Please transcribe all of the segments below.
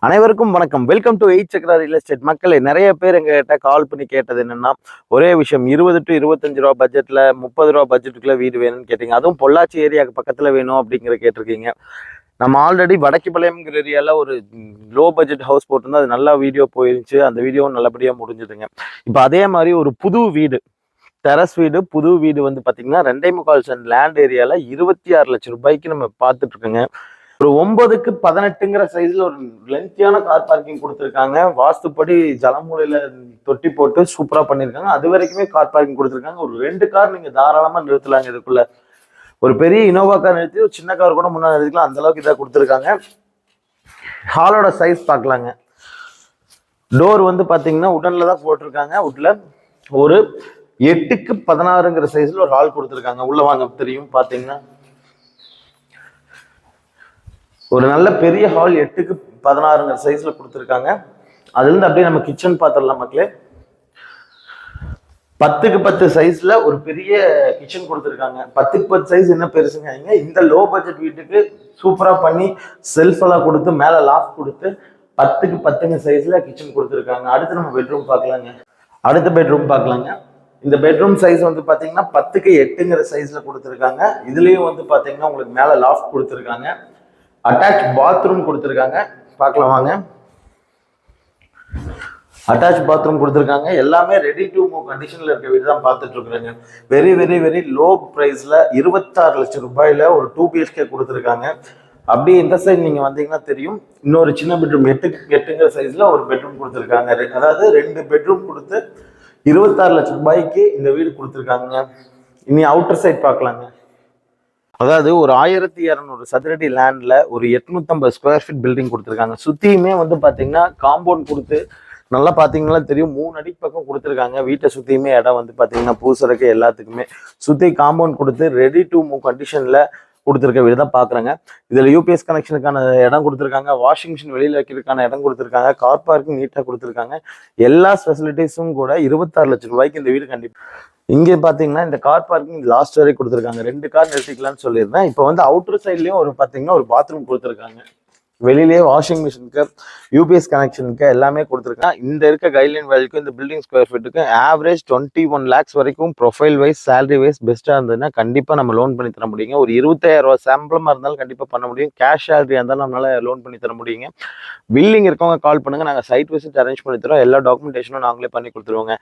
அனைவருக்கும் வணக்கம். Welcome to 8 Chakra real estate. மக்களே, நிறைய பேர் எங்ககிட்ட கால் பண்ணி கேட்டது என்னன்னா, ஒரே விஷயம் 20 to 25 ரூபா பட்ஜெட்ல 30 ரூபா பட்ஜெட்டுக்குள்ள வீடு வேணும்னு கேட்டீங்க. அதுவும் பொள்ளாச்சி ஏரியாவுக்கு பக்கத்துல வேணும் அப்படிங்கிற கேட்டிருக்கீங்க. நம்ம ஆல்ரெடி வடக்கிபாளையம்ங்கிற ஏரியால ஒரு லோ பட்ஜெட் ஹவுஸ் போட்டிருந்தா அது நல்லா வீடியோ போயிருந்துச்சு. அந்த வீடியோவும் நல்லபடியா முடிஞ்சுதுங்க. இப்போ அதே மாதிரி ஒரு புது வீடு, டெரஸ் வீடு, புது வீடு வந்து பாத்தீங்கன்னா 2.25 சென்ட் லேண்ட் ஏரியால 26 லட்சம் ரூபாய்க்கு நம்ம பார்த்துட்டு இருக்கோங்க. ஒரு 9க்கு 18ங்கிற சைஸ்ல ஒரு லென்த்தியான கார் பார்க்கிங் கொடுத்துருக்காங்க. வாஸ்துப்படி ஜலமூலையில தொட்டி போட்டு சூப்பரா பண்ணிருக்காங்க. அது வரைக்குமே கார் பார்க்கிங் கொடுத்துருக்காங்க. ஒரு 2 கார் நீங்க தாராளமா நிறுத்தலாங்க. இதுக்குள்ள ஒரு பெரிய இனோவா கார் நிறுத்தி ஒரு சின்ன கார் கூட முன்னாடி நிறுத்திக்கலாம். அந்த அளவுக்கு இதாக கொடுத்துருக்காங்க. ஹாலோட சைஸ் பார்க்கலாங்க. டோர் வந்து பாத்தீங்கன்னா உடன்ல தான் போட்டிருக்காங்க. உட்ல ஒரு 8க்கு 16ங்கிற சைஸ்ல ஒரு ஹால் கொடுத்துருக்காங்க. உள்ள வாங்க தெரியும் பாத்தீங்கன்னா ஒரு நல்ல பெரிய ஹால் 8க்கு 16ங்கிற சைஸ்ல கொடுத்துருக்காங்க. அதுல இருந்து அப்படியே நம்ம கிச்சன் பார்த்துடலாம் மக்களே. 10க்கு 10 சைஸ்ல ஒரு பெரிய கிச்சன் கொடுத்துருக்காங்க. 10க்கு 10 சைஸ் என்ன பெருசுங்க. இந்த லோ பட்ஜெட் வீட்டுக்கு சூப்பரா பண்ணி செல்ஃப் எல்லாம் கொடுத்து மேல லாஃப்ட் கொடுத்து 10க்கு 10ங்க சைஸ்ல கிச்சன் கொடுத்துருக்காங்க. அடுத்து நம்ம பெட்ரூம் பார்க்கலாங்க. அடுத்த பெட்ரூம் பார்க்கலாங்க. இந்த பெட்ரூம் சைஸ் வந்து பாத்தீங்கன்னா 10க்கு 8ங்கிற சைஸ்ல கொடுத்துருக்காங்க. இதுலயும் வந்து பாத்தீங்கன்னா உங்களுக்கு மேல லாஃப்ட் கொடுத்துருக்காங்க. அட்டாச் பாத்ரூம் கொடுத்துருக்காங்க. பார்க்கலாம் வாங்க. அட்டாச் பாத்ரூம் கொடுத்துருக்காங்க. எல்லாமே ரெடி டு மூவ் கண்டிஷன்ல இருக்க வீடு தான் பார்த்துட்டு இருக்கிறாங்க. வெரி வெரி வெரி லோ பிரைஸ்ல 26 லட்சம் ரூபாயில ஒரு 2 BHK கொடுத்துருக்காங்க. அப்படியே இந்த சைடு நீங்க வந்தீங்கன்னா தெரியும், இன்னொரு சின்ன பெட்ரூம் 8க்கு 8ங்கிற சைஸ்ல ஒரு பெட்ரூம் கொடுத்துருக்காங்க. அதாவது 2 பெட்ரூம் கொடுத்து 26 லட்சம் ரூபாய்க்கு இந்த வீடு கொடுத்துருக்காங்க. இனி அவுட்டர் சைட் பார்க்கலாங்க. அதாவது ஒரு 1200 சதுரடி லேண்ட்ல ஒரு 850 ஸ்கொயர் ஃபீட் பில்டிங் கொடுத்துருக்காங்க. சுத்தியுமே வந்து பாத்தீங்கன்னா காம்பவுண்ட் கொடுத்து நல்லா பாத்தீங்கன்னா தெரியும் 3 அடி பக்கம் கொடுத்துருக்காங்க. வீட்டை சுத்தியுமே இடம் வந்து பாத்தீங்கன்னா பூசறக்கு எல்லாத்துக்குமே சுத்தி காம்பவுண்ட் கொடுத்து ரெடி டு மூவ் கண்டிஷன்ல கொடுத்துருக்க வீடு தான் பாக்குறாங்க. இதுல யூபிஎஸ் கனெக்ஷனுக்கான இடம் கொடுத்துருக்காங்க. வாஷிங் மிஷின் வெளியில வைக்கிறதுக்கான இடம் கொடுத்துருக்காங்க. கார் பார்க்கிங் நீட்டா கொடுத்துருக்காங்க. எல்லா ஃபெசிலிட்டிஸும் கூட 26 லட்சம் ரூபாய்க்கு இந்த வீடு கண்டிப்பா. இங்கே பாத்தீங்கன்னா இந்த கார் பார்க்கிங் லாஸ்ட் வரை கொடுத்துருக்காங்க. 2 கார் நிறுத்திக்கலாம்னு சொல்லியிருந்தேன். இப்போ வந்து அவுட்டர் சைட்லயும் ஒரு பாத்தீங்கன்னா ஒரு பாத்ரூம் கொடுத்துருக்காங்க. வெளியிலேயே வாஷிங் மிஷினுக்கு யூபிஎஸ் கனெக்ஷனுக்கு எல்லாமே கொடுத்துருக்காங்க. இந்த இருக்க கைட்லைன் வேல்யூக்கும் இந்த பில்டிங் ஸ்கொயர் ஃபீட்டுக்கு ஆவரேஜ் 21 lakhs வரைக்கும் ப்ரொஃபைல் வைஸ் சேலரி வைஸ் பெஸ்ட்டாக இருந்ததுன்னா கண்டிப்பாக நம்ம லோன் பண்ணி தர முடியுங்க. ஒரு 25,000 ரூபா சம்பளமாக இருந்தாலும் கண்டிப்பாக பண்ண முடியும். கேஷ் சேலரியாக இருந்தாலும் நம்மளால லோன் பண்ணி தர முடியுங்க. பில்லிங் இருக்கவங்க கால் பண்ணுங்க. நாங்கள் சைட் விசிட் அரேஞ்ச் பண்ணி தரோம். எல்லா டாக்குமெண்டேஷனும் நாங்களே பண்ணி கொடுத்துருவோங்க.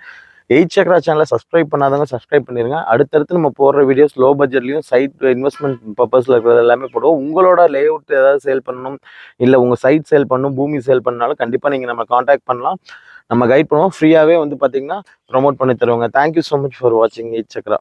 8 சக்ரா சேனலை சப்ஸ்கிரைப் பண்ணாதவங்க சப்ஸ்கிரைப் பண்ணிருங்க. அடுத்தடுத்து நம்ம போடுற வீடியோஸ் லோ பட்ஜெட்லையும் சைட் இன்வெஸ்ட்மெண்ட் பர்பஸ்ல இருக்கிறது எல்லாமே போடுவோம். உங்களோட லேஅவுட் ஏதாவது சேல் பண்ணணும், இல்லை உங்க சைட் சேல் பண்ணணும், பூமி சேல் பண்ணாலும் கண்டிப்பா நீங்க நம்ம காண்டாக்ட் பண்ணலாம். நம்ம கைட் பண்ணுவோம். ஃப்ரீயாவே வந்து பாத்தீங்கன்னா ப்ரொமோட் பண்ணி தருவாங்க. தேங்க்யூ ஸோ மச் ஃபார் வாட்சிங் 8 சக்ரா.